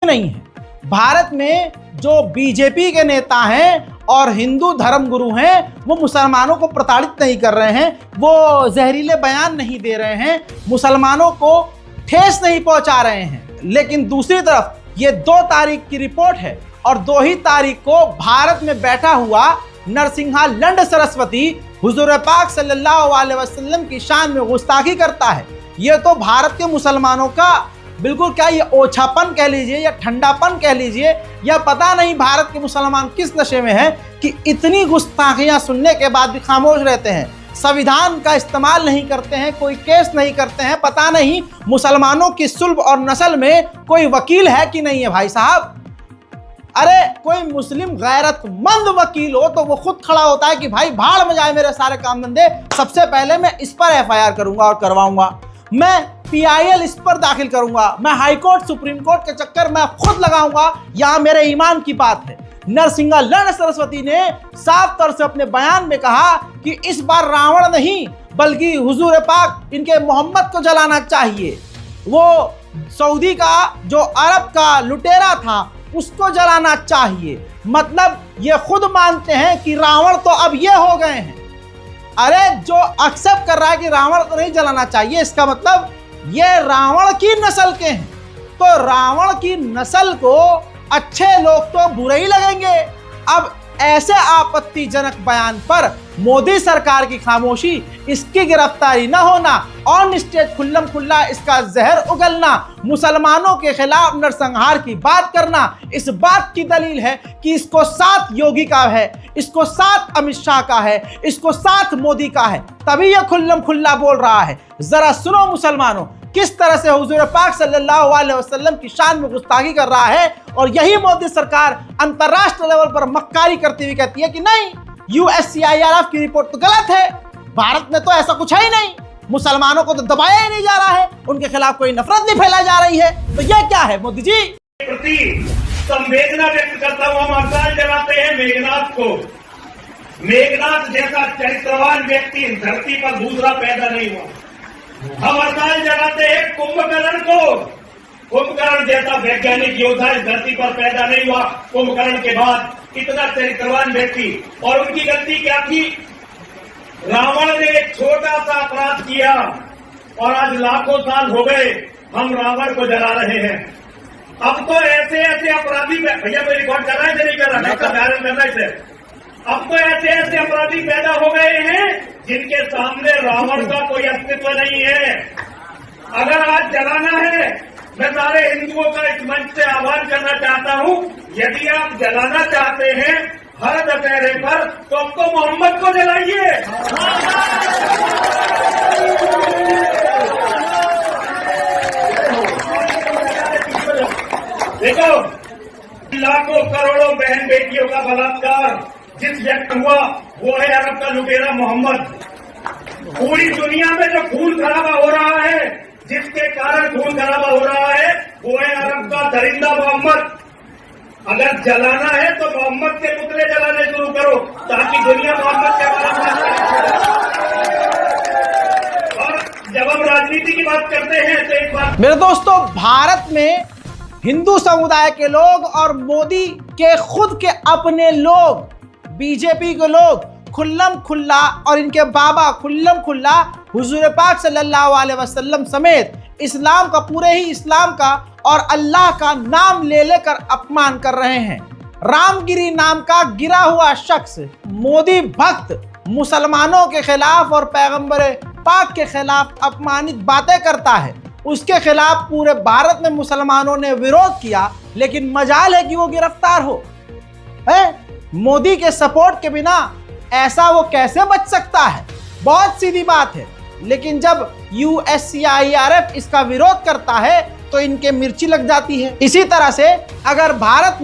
नहीं है। भारत में जो बीजेपी के नेता हैं और हिंदू धर्मगुरु हैं वो मुसलमानों को प्रताड़ित नहीं कर रहे हैं, वो जहरीले बयान नहीं दे रहे हैं, मुसलमानों को ठेस नहीं पहुंचा रहे हैं। लेकिन दूसरी तरफ ये 2 तारीख की रिपोर्ट है और 2 ही तारीख को भारत में बैठा हुआ नरसिंहा लंड सरस्वती हुजूर पाक सल्लल्लाहु अलैहि वसल्लम की शान में गुस्ताखी करता है। ये तो भारत के मुसलमानों का बिल्कुल क्या ये ओछापन कह लीजिए या ठंडापन कह लीजिए, या पता नहीं भारत के मुसलमान किस नशे में हैं कि इतनी गुस्ताखियां सुनने के बाद भी खामोश रहते हैं, संविधान का इस्तेमाल नहीं करते हैं, कोई केस नहीं करते हैं। पता नहीं मुसलमानों की सुल्ब और नस्ल में कोई वकील है कि नहीं है भाई साहब। अरे कोई मुस्लिम गैरतमंद वकील हो तो वो खुद खड़ा होता है कि भाई भाड़ में जाए मेरे सारे काम धंधे, सबसे पहले मैं इस पर एफआईआर करूंगा और करवाऊंगा, मैं पीआईएल इस पर दाखिल करूंगा, मैं हाई कोर्ट सुप्रीम कोर्ट के चक्कर मैं खुद लगाऊंगा। यहां मेरे ईमान की बात है। नरसिंहा लंड सरस्वती ने साफ तौर से अपने बयान में कहा कि इस बार रावण नहीं बल्कि हुजूर पाक इनके मोहम्मद को जलाना चाहिए। वो सऊदी का जो अरब का लुटेरा था उसको जलाना चाहिए। मतलब ये खुद मानते हैं कि रावण तो अब ये हो गए हैं। अरे जो एक्सेप्ट कर रहा है कि रावण को नहीं जलाना चाहिए, इसका मतलब ये रावण की नस्ल के हैं। तो रावण की नस्ल को अच्छे लोग तो बुरे ही लगेंगे। अब ऐसे आपत्तिजनक बयान पर मोदी सरकार की खामोशी, इसकी गिरफ्तारी न होना, ऑन स्टेज खुल्लम खुल्ला इसका जहर उगलना, मुसलमानों के खिलाफ नरसंहार की बात करना, इस बात की दलील है कि इसको साथ योगी का है, इसको साथ अमित शाह का है, इसको साथ मोदी का है, तभी यह खुल्लम खुल्ला बोल रहा है। जरा सुनो मुसलमानों, किस तरह से हुजूर पाक सल्लल्लाहु अलैहि वसल्लम की शान में गुस्ताखी कर रहा है। और यही मोदी सरकार अंतर्राष्ट्रीय लेवल पर मक्कारी करती हुई कहती है कि नहीं, USCIRF की रिपोर्ट तो गलत है, भारत में तो ऐसा कुछ है ही नहीं, मुसलमानों को तो दबाया ही नहीं जा रहा है, उनके खिलाफ कोई नफरत नहीं फैलाई जा रही है। तो यह क्या है मोदी जी? प्रति संवेदना व्यक्त करता हुआ हम हड़ताल जलाते हैं मेघनाथ को। मेघनाथ जैसा चरित्रवान व्यक्ति धरती पर दूसरा पैदा नहीं हुआ। हम हड़ताल जलाते हैं कुंभकर्ण को। कुंभकर्ण जैसा वैज्ञानिक योद्धा इस धरती पर पैदा नहीं हुआ। कुंभकर्ण के बाद इतना चरित्रवान व्यक्ति, और उनकी गलती क्या थी? रावण ने एक छोटा सा अपराध किया और आज लाखों साल हो गए हम रावण को जला रहे हैं। अब तो ऐसे ऐसे अपराधी, भैया मैं रिकॉर्ड कर रहा है नहीं कर रहा, मैं वायरल करना है इसे। अब तो ऐसे ऐसे अपराधी पैदा हो गए हैं जिनके सामने रावण का कोई अस्तित्व नहीं है। अगर आज जलाना है, मैं सारे हिंदुओं का इस मंच से आह्वान करना चाहता हूं, यदि आप जलाना चाहते हैं हर दशहरे पर तो आपको मोहम्मद को जलाइए। देखो, लाखों करोड़ों बहन बेटियों का बलात्कार जिस व्यक्ति हुआ वो है अरब का लुटेरा मोहम्मद। पूरी दुनिया में जो खून खराबा हो रहा है, जिसके कारण खून खराबा हो रहा है, वो है अरब का दरिंदा मोहम्मद। अगर जलाना है तो मोहम्मद के पुतले जलाने शुरू करो ताकि दुनिया मोहम्मद के बारे में बात करे। और जब हम राजनीति की बात करते हैं तो एक बात, मेरे दोस्तों, भारत में हिंदू समुदाय के लोग और मोदी के खुद के अपने लोग, बीजेपी के लोग खुल्लम खुल्ला और इनके बाबा खुल्लम खुल्ला हुजूर पाक सल्लल्लाहु अलैहि वसल्लम समेत इस्लाम का, पूरे ही इस्लाम का और अल्लाह का नाम ले लेकर अपमान कर रहे हैं। रामगिरी नाम का गिरा हुआ शख्स, मोदी भक्त, मुसलमानों के खिलाफ और पैगंबर पाक के खिलाफ अपमानित बातें करता है। उसके खिलाफ पूरे भारत में मुसलमानों ने विरोध किया, लेकिन मजाल है कि वो गिरफ्तार हो। मोदी के सपोर्ट के बिना ऐसा वो कैसे बच सकता है? बहुत सीधी बात है। लेकिन जब USCIRF इसका विरोध करता है तो इनके मिर्ची लग जाती है। इसी तरह से अगर भारत